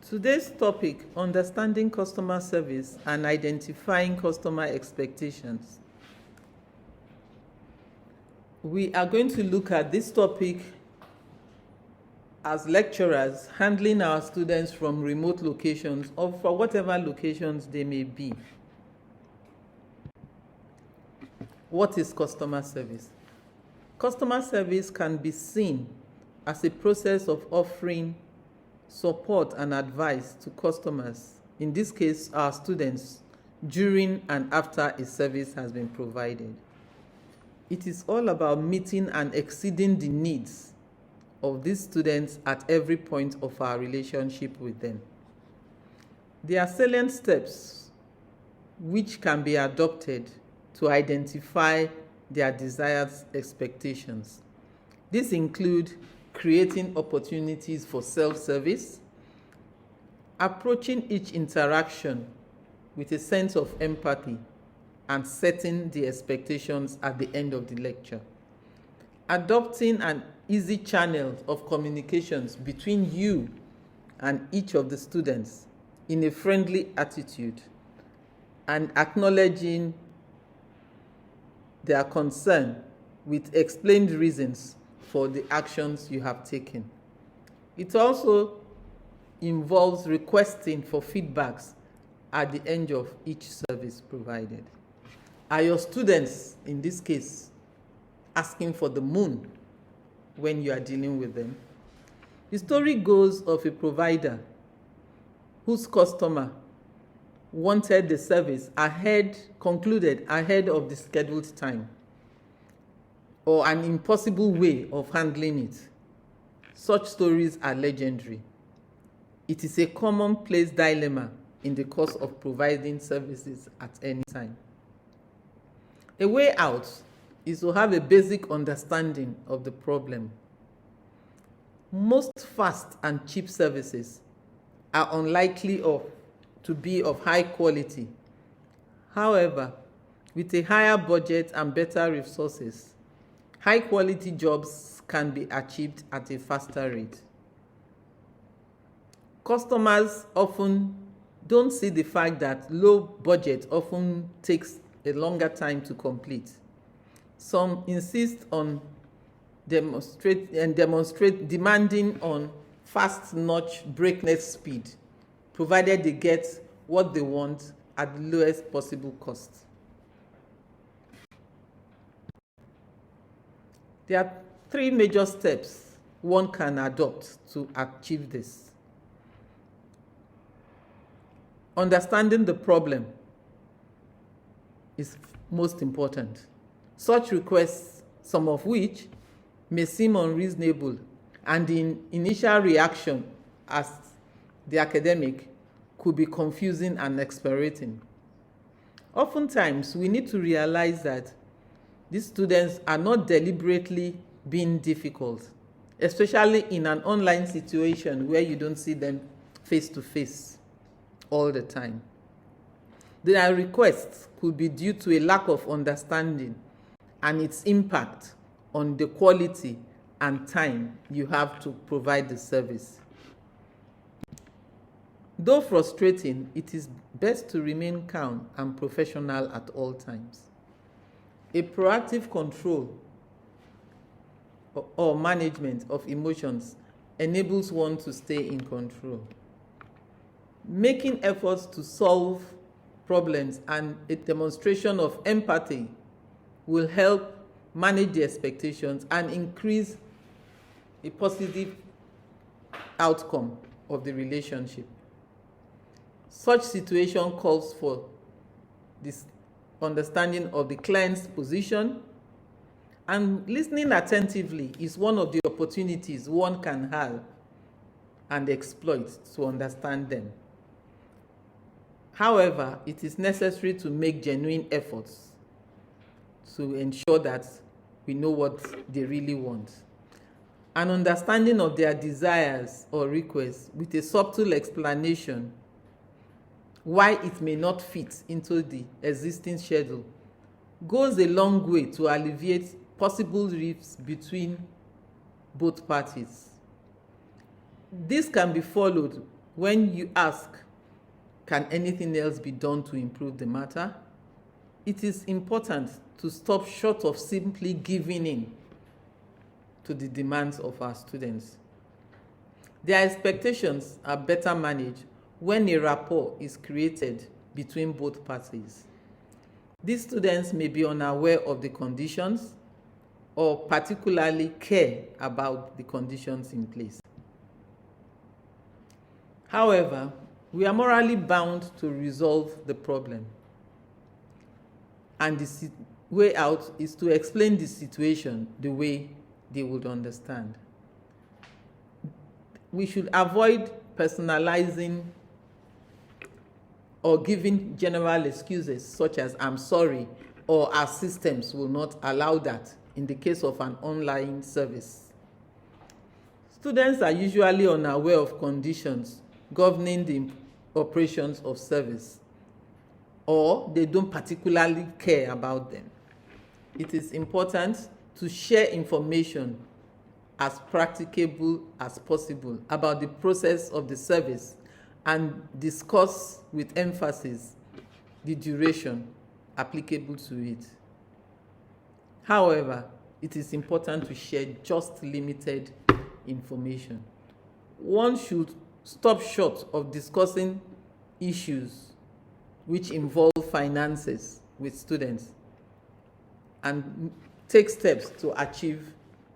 Today's topic, understanding customer service and identifying customer expectations. We are going to look at this topic as lecturers handling our students from remote locations or for whatever locations they may be. What is customer service? Customer service can be seen as a process of offering support and advice to customers, in this case our students, during and after a service has been provided. It is all about meeting and exceeding the needs of these students at every point of our relationship with them. There are salient steps which can be adopted to identify their desired expectations. These include creating opportunities for self-service, approaching each interaction with a sense of empathy, and setting the expectations at the end of the lecture. Adopting an easy channel of communications between you and each of the students in a friendly attitude, and acknowledging their concern with explained reasons for the actions you have taken. It also involves requesting for feedbacks at the end of each service provided. Are your students, in this case, asking for the moon when you are dealing with them? The story goes of a provider whose customer wanted the service concluded ahead of the scheduled time, or an impossible way of handling it. Such stories are legendary. It is a commonplace dilemma in the course of providing services at any time. A way out is to have a basic understanding of the problem. Most fast and cheap services are unlikely to be of high quality. However, with a higher budget and better resources, high quality jobs can be achieved at a faster rate. Customers often don't see the fact that low budget often takes a longer time to complete. Some insist on demanding on fast-notch breakneck speed, provided they get what they want at the lowest possible cost. There are three major steps one can adopt to achieve this. Understanding the problem is most important. Such requests, some of which may seem unreasonable, and the initial reaction as the academic could be confusing and exasperating. Oftentimes, we need to realize that these students are not deliberately being difficult, especially in an online situation where you don't see them face to face all the time. Their requests could be due to a lack of understanding and its impact on the quality and time you have to provide the service. Though frustrating, it is best to remain calm and professional at all times. A proactive control or management of emotions enables one to stay in control. Making efforts to solve problems and a demonstration of empathy will help manage the expectations and increase a positive outcome of the relationship. Such situation calls for this understanding of the client's position, and listening attentively is one of the opportunities one can have and exploit to understand them. However, it is necessary to make genuine efforts to ensure that we know what they really want. An understanding of their desires or requests with a subtle explanation why it may not fit into the existing schedule goes a long way to alleviate possible rifts between both parties. This can be followed when you ask, can anything else be done to improve the matter? It is important to stop short of simply giving in to the demands of our students. Their expectations are better managed when a rapport is created between both parties. These students may be unaware of the conditions or particularly care about the conditions in place. However, we are morally bound to resolve the problem, and the way out is to explain the situation the way they would understand. We should avoid personalizing or giving general excuses such as "I'm sorry" or "our systems will not allow that" in the case of an online service. Students are usually unaware of conditions governing the operations of service, or they don't particularly care about them. It is important to share information as practicable as possible about the process of the service and discuss with emphasis the duration applicable to it. However, it is important to share just limited information. One should stop short of discussing issues which involve finances with students and take steps to achieve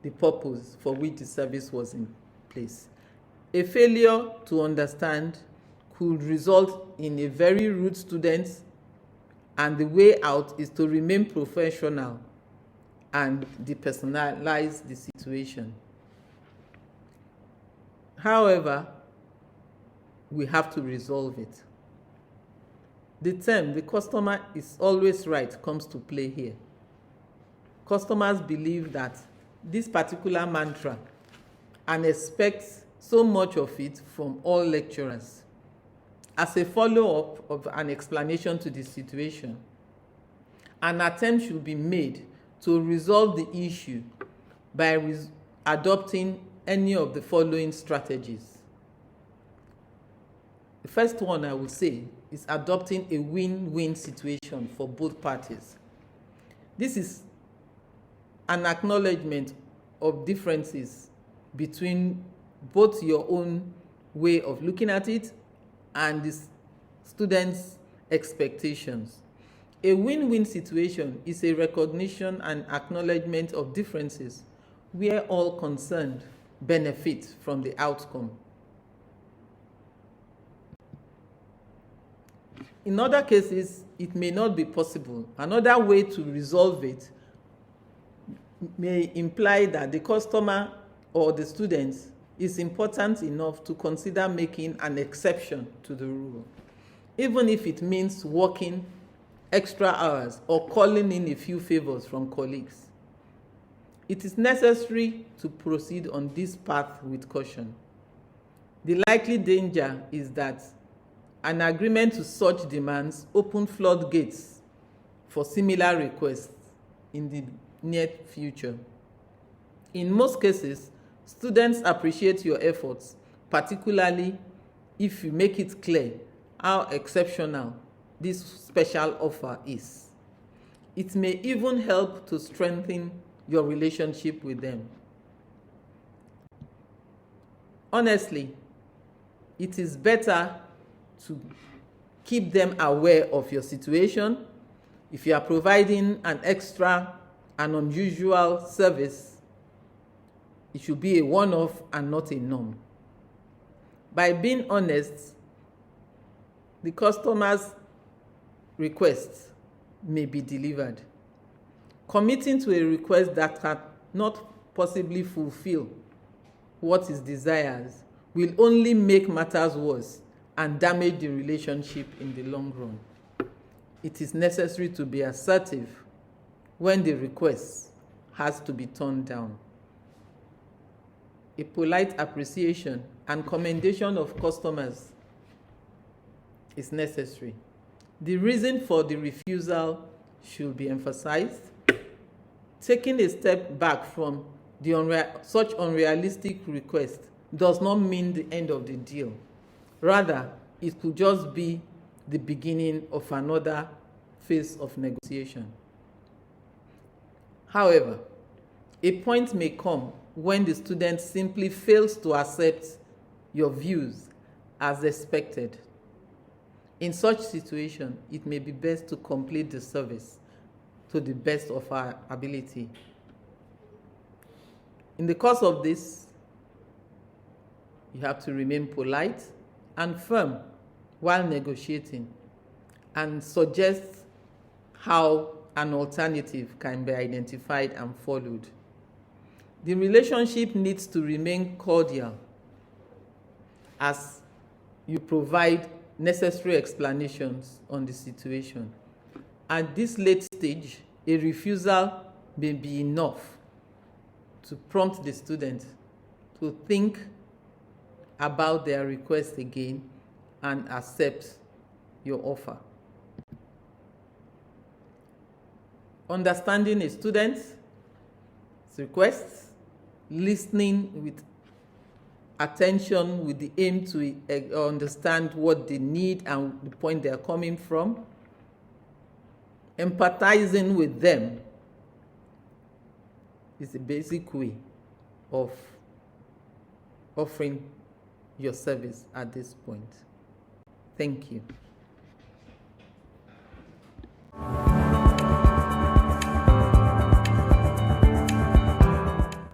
the purpose for which the service was in place. A failure to understand could result in a very rude student, and the way out is to remain professional and depersonalize the situation. However, we have to resolve it. The term "the customer is always right" comes to play here. Customers believe that this particular mantra and expect so much of it from all lecturers. As a follow-up of an explanation to the situation, an attempt should be made to resolve the issue by adopting any of the following strategies. The first one I will say is adopting a win-win situation for both parties. This is an acknowledgement of differences between both your own way of looking at it and the students' expectations. A win-win situation is a recognition and acknowledgement of differences where all concerned benefit from the outcome. In other cases, it may not be possible. Another way to resolve it may imply that the customer or the student is important enough to consider making an exception to the rule, even if it means working extra hours or calling in a few favors from colleagues. It is necessary to proceed on this path with caution. The likely danger is that an agreement to such demands open floodgates for similar requests in the near future. In most cases, students appreciate your efforts, particularly if you make it clear how exceptional this special offer is. It may even help to strengthen your relationship with them. Honestly, it is better to keep them aware of your situation. If you are providing an extra and unusual service, it should be a one-off and not a norm. By being honest, the customer's request may be delivered. Committing to a request that cannot possibly fulfill what is desired will only make matters worse and damage the relationship in the long run. It is necessary to be assertive when the request has to be turned down. A polite appreciation and commendation of customers is necessary. The reason for the refusal should be emphasized. Taking a step back from such unrealistic request does not mean the end of the deal. Rather, it could just be the beginning of another phase of negotiation. However, a point may come when the student simply fails to accept your views as expected. In such situation, it may be best to complete the service to the best of our ability. In the course of this, you have to remain polite and firm while negotiating and suggest how an alternative can be identified and followed. The relationship needs to remain cordial as you provide necessary explanations on the situation. At this late stage, a refusal may be enough to prompt the student to think about their request again and accept your offer. Understanding a student's requests, listening with attention with the aim to understand what they need and the point they are coming from, empathizing with them is the basic way of offering your service at this point. Thank you.